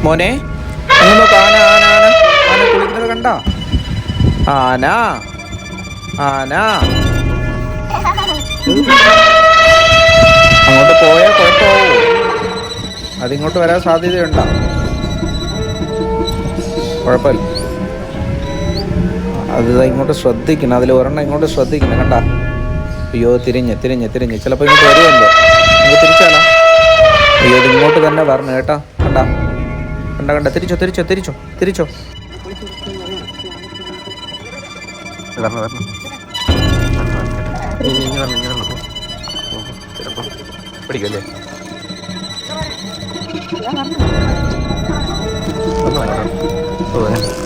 മോനെ അങ്ങ് നോക്ക്, ആന ആന ആന ആന കുളിക്കുന്നത് കണ്ട? ആന ആന അങ്ങോട്ട് പോയാൽ കുഴപ്പമാവോ? അതിങ്ങോട്ട് വരാൻ സാധ്യതയുണ്ടോ? കുഴപ്പമില്ല. അത് ഇങ്ങോട്ട് ശ്രദ്ധിക്കണം, അതിൽ ഒരെണ്ണം ഇങ്ങോട്ട് ശ്രദ്ധിക്കണം കണ്ട? അയ്യോ തിരിഞ്ഞ് തിരിഞ്ഞ് തിരിഞ്ഞ് ചിലപ്പോൾ ഇങ്ങോട്ട് വരുമല്ലോ. നമുക്ക് തിരിച്ചാലോ? അയ്യോ ഇത് ഇങ്ങോട്ട് തന്നെ വരണം കേട്ടോ. കണ്ട കണ്ട കണ്ട, തിരിച്ചോ തിരിച്ചോ തിരിച്ചോ തിരിച്ചോ. പിടിക്കല്ലേ? ഓ